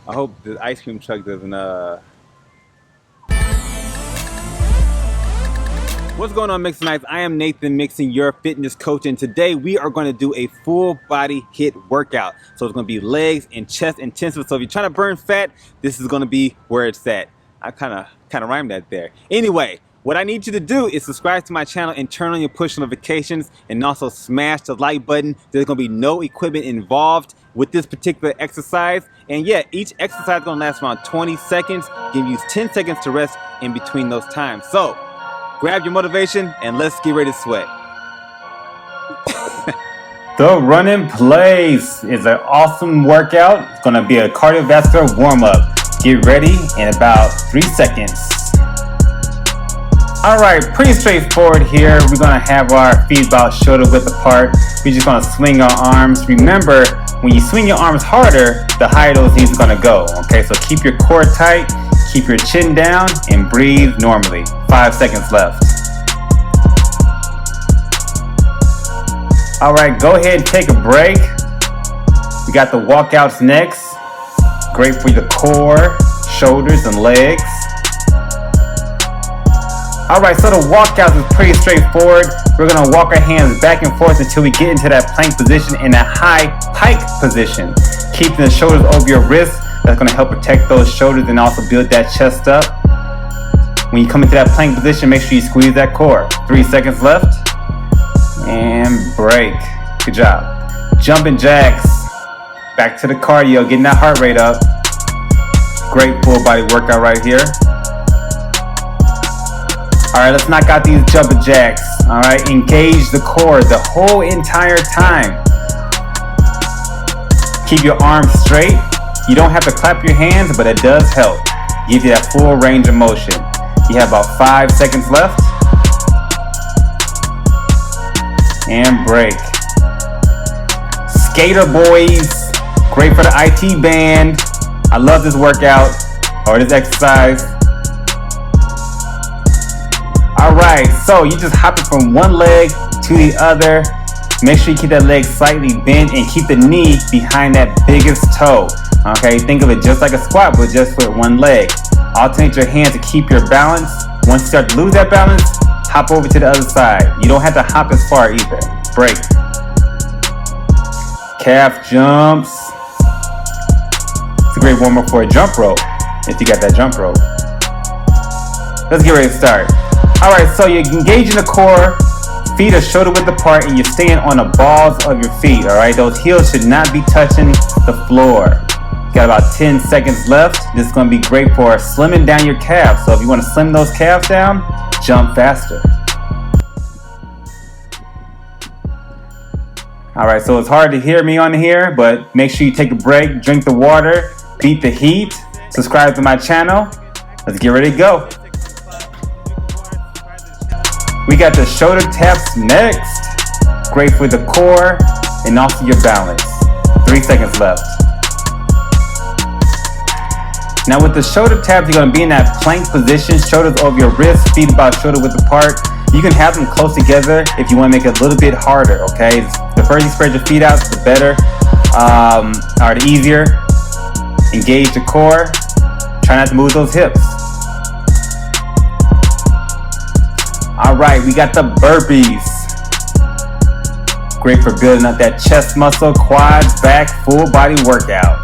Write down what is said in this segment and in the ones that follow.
I hope the ice cream truck doesn't What's going on, Mixonites? I am Nathan Mixon, your fitness coach, and today we are going to do a full body HIIT workout. So it's going to be legs and chest intensive. So if you're trying to burn fat, this is going to be where it's at. I kind of rhymed that there. Anyway, what I need you to do is subscribe to my channel and turn on your push notifications, and also smash the like button. There's going to be no equipment involved with this particular exercise. And yeah, each exercise is going to last around 20 seconds. Give you 10 seconds to rest in between those times. So grab your motivation and let's get ready to sweat. The run in place is an awesome workout. It's going to be a cardiovascular warm-up. Get ready in about 3 seconds. Alright, pretty straightforward here. We're going to have our feet about shoulder width apart. We're just going to swing our arms. Remember, when you swing your arms harder, the higher those knees are going to go. Okay, so keep your core tight, keep your chin down, and breathe normally. 5 seconds left. Alright, go ahead and take a break. We got the walkouts next. Great for the core, shoulders, and legs. Alright, so the walkout is pretty straightforward. We're going to walk our hands back and forth until we get into that plank position in a high pike position. Keeping the shoulders over your wrists. That's going to help protect those shoulders and also build that chest up. When you come into that plank position, make sure you squeeze that core. 3 seconds left. And break. Good job. Jumping jacks. Back to the cardio, getting that heart rate up. Great full body workout right here. Alright, let's knock out these jumping jacks. Alright, engage the core the whole entire time. Keep your arms straight. You don't have to clap your hands, but it does help. Give you that full range of motion. You have about 5 seconds left. And break. Skater boys. Great for the IT band. I love this workout or this exercise. Alright, so you just hop it from one leg to the other. Make sure you keep that leg slightly bent and keep the knee behind that biggest toe. Okay, think of it just like a squat, but just with one leg. Alternate your hands to keep your balance. Once you start to lose that balance, hop over to the other side. You don't have to hop as far either. Break. Calf jumps. It's a great warm-up for a jump rope, if you got that jump rope. Let's get ready to start. Alright, so you're engaging the core, feet are shoulder width apart, and you're staying on the balls of your feet, alright? Those heels should not be touching the floor. Got about 10 seconds left. This is going to be great for slimming down your calves. So if you want to slim those calves down, jump faster. Alright, so it's hard to hear me on here, but make sure you take a break, drink the water, beat the heat, subscribe to my channel. Let's get ready to go. We got the shoulder taps next. Great for the core and also your balance. 3 seconds left. Now with the shoulder taps, you're going to be in that plank position, shoulders over your wrists, feet about shoulder width apart. You can have them close together if you want to make it a little bit harder, okay? The further you spread your feet out, the better, or the easier. Engage the core. Try not to move those hips. Alright, we got the burpees. Great for building up that chest muscle, quads, back, full body workout.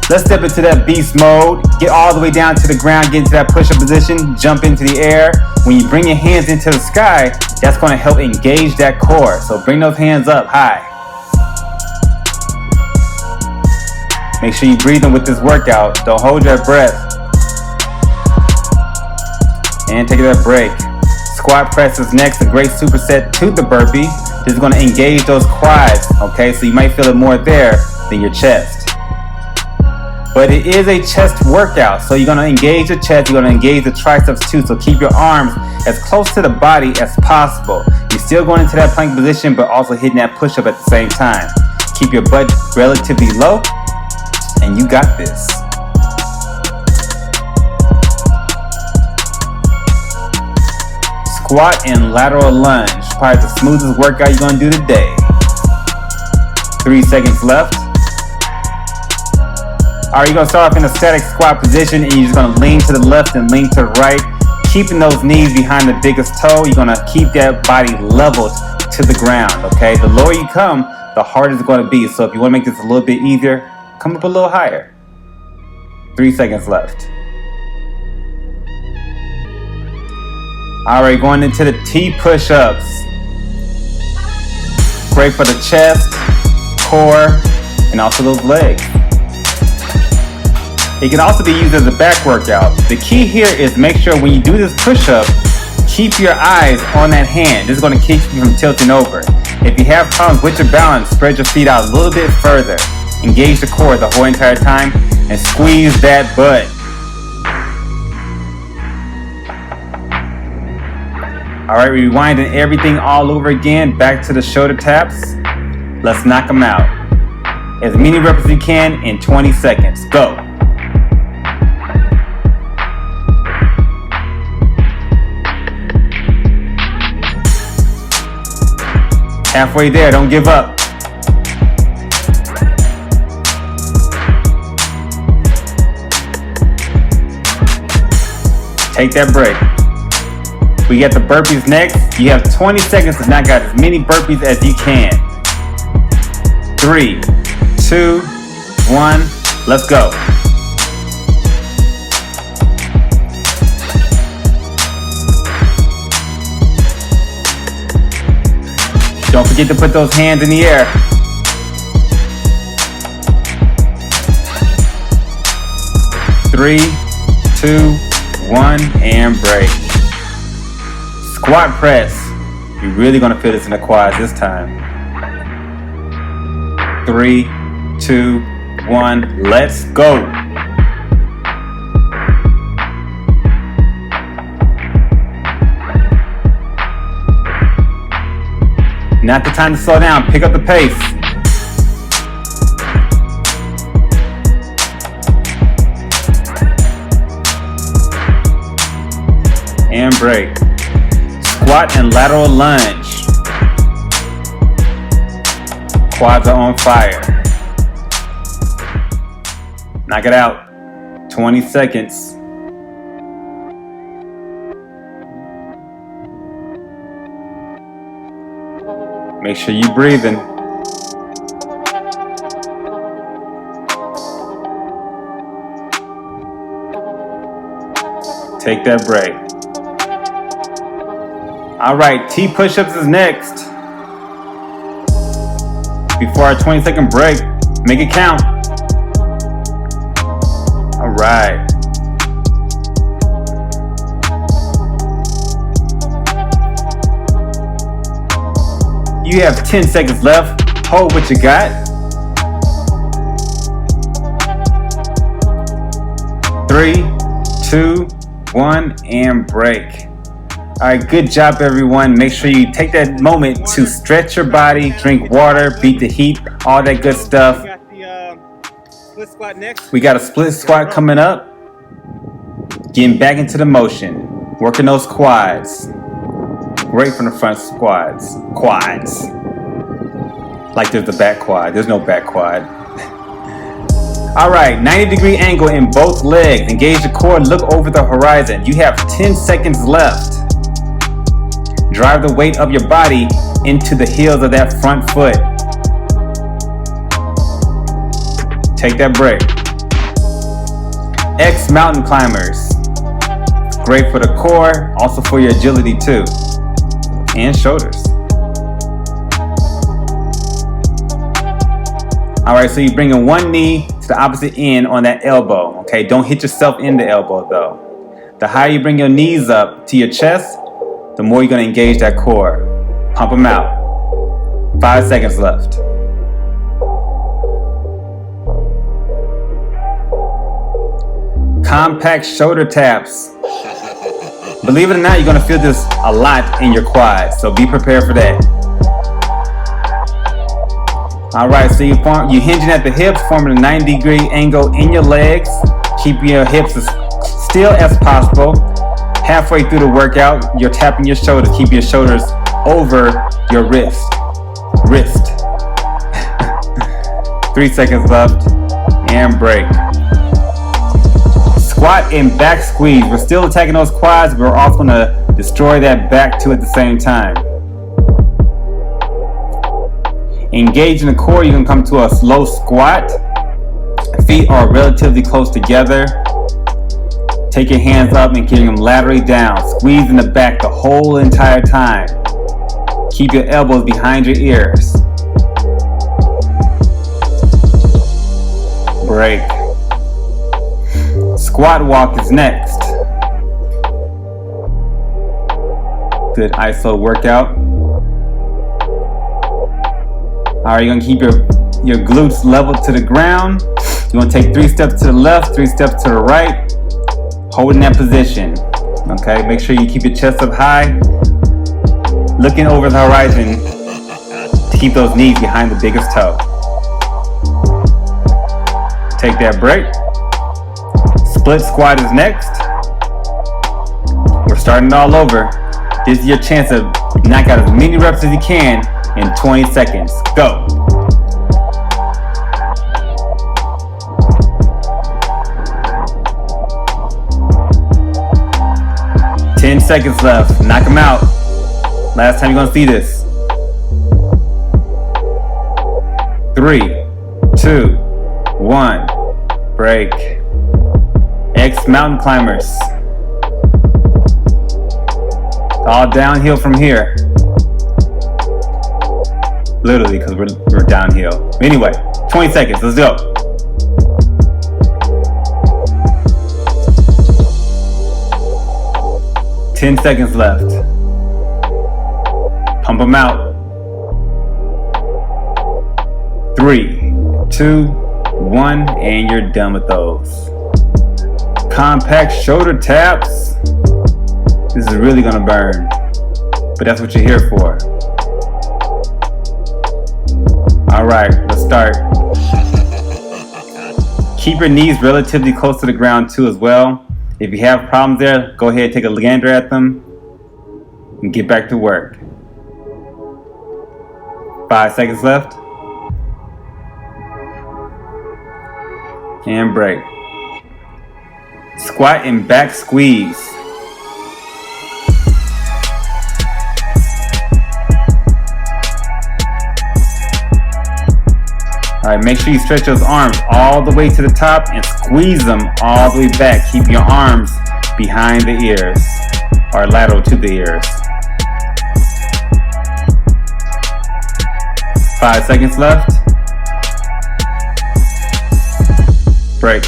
Let's step into that beast mode. Get all the way down to the ground, get into that push-up position, jump into the air. When you bring your hands into the sky, that's going to help engage that core. So bring those hands up high. Make sure you breathe in with this workout. Don't hold your breath. And take that break. Squat press is next, a great superset to the burpee. This is going to engage those quads, okay? So you might feel it more there than your chest. But it is a chest workout, so you're going to engage the chest, you're going to engage the triceps too, so keep your arms as close to the body as possible. You're still going into that plank position, but also hitting that push-up at the same time. Keep your butt relatively low, and you got this. Squat and lateral lunge, probably the smoothest workout you're going to do today. 3 seconds left. Alright, you're gonna start off in a static squat position and you're just gonna lean to the left and lean to the right, keeping those knees behind the biggest toe. You're gonna keep that body leveled to the ground, okay? The lower you come, the harder it's gonna be. So if you wanna make this a little bit easier, come up a little higher. 3 seconds left. Alright, going into the T push-ups. Great for the chest, core, and also those legs. It can also be used as a back workout. The key here is make sure when you do this push-up, keep your eyes on that hand. This is going to keep you from tilting over. If you have problems with your balance, spread your feet out a little bit further. Engage the core the whole entire time and squeeze that butt. Alright, rewinding everything all over again, back to the shoulder taps. Let's knock them out. As many reps as you can in 20 seconds. Go. Halfway there, don't give up. Take that break. We got the burpees next. You have 20 seconds to knock out as many burpees as you can. 3, 2, 1, let's go. Don't forget to put those hands in the air. Three, 2, 1, and break. Squat press. You're really gonna feel this in the quads this time. 3, 2, 1, let's go. Not the time to slow down, pick up the pace. And break. Squat and lateral lunge. Quads are on fire. Knock it out. 20 seconds. Make sure you're breathing. Take that break. All right, T push-ups is next. Before our 20-second break, make it count. All right. You have 10 seconds left. Hold what you got. 3, 2, 1, and break. All right, good job, everyone. Make sure you take that moment to stretch your body, drink water, beat the heat, all that good stuff. We got the split squat next. We got a split squat coming up. Getting back into the motion. Working those quads. Great from the front squads. Quads. Like there's the back quad. There's no back quad. All right, 90-degree angle in both legs. Engage the core, look over the horizon. You have 10 seconds left. Drive the weight of your body into the heels of that front foot. Take that break. X mountain climbers. Great for the core, also for your agility too. And shoulders. All right, so you're bringing one knee to the opposite end on that elbow, okay? Don't hit yourself in the elbow though. The higher you bring your knees up to your chest, the more you're gonna engage that core. Pump them out. 5 seconds left. Compact shoulder taps. Believe it or not, you're gonna feel this a lot in your quads, so be prepared for that. All right, so you're hinging at the hips, forming a 90-degree angle in your legs. Keep your hips as still as possible. Halfway through the workout, you're tapping your shoulders. Keep your shoulders over your wrist. 3 seconds left, and break. Squat and back squeeze. We're still attacking those quads, but we're also gonna destroy that back too at the same time. Engage in the core, you're gonna come to a slow squat. Feet are relatively close together. Take your hands up and carry them laterally down. Squeeze in the back the whole entire time. Keep your elbows behind your ears. Break. Squat walk is next. Good ISO workout. Alright, you're gonna keep your glutes level to the ground. You want to take 3 steps to the left, 3 steps to the right. Hold in that position. Okay, make sure you keep your chest up high. Looking over the horizon to keep those knees behind the biggest toe. Take that break. Split squat is next. We're starting all over. This is your chance to knock out as many reps as you can in 20 seconds. Go. Ten seconds left. Knock them out. Last time you're gonna see this. 3, 2, 1. Break. X mountain climbers. All downhill from here. Literally, because we're downhill. Anyway, 20 seconds. Let's go. Ten seconds left. Pump them out. 3, 2, 1, and you're done with those. Compact shoulder taps. This is really gonna burn, but that's what you're here for. All right, let's start. Keep your knees relatively close to the ground too as well. If you have problems there, go ahead and take a gander at them and get back to work. 5 seconds left. And break. Squat and back squeeze. All right, make sure you stretch those arms all the way to the top and squeeze them all the way back. Keep your arms behind the ears or lateral to the ears. 5 seconds left. Break.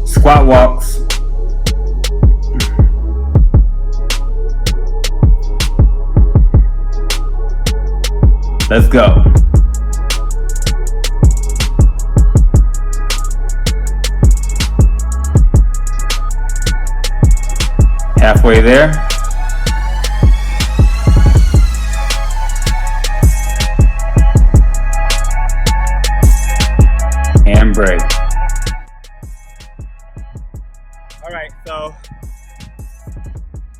Squat walks. Let's go. Halfway there. And break. All right, so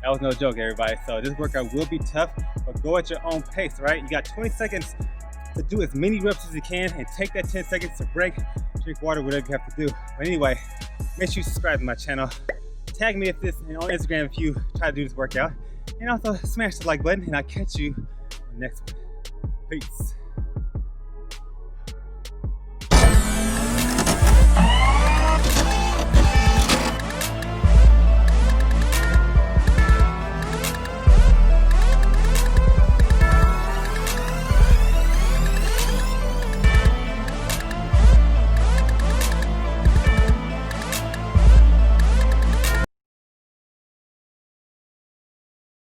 that was no joke, everybody. So this workout will be tough, but go at your own pace, right? You got 20 seconds to do as many reps as you can and take that 10 seconds to break, drink water, whatever you have to do. But anyway, make sure you subscribe to my channel. Tag me if this and on Instagram if you try to do this workout. And also smash the like button and I'll catch you on the next one. Peace.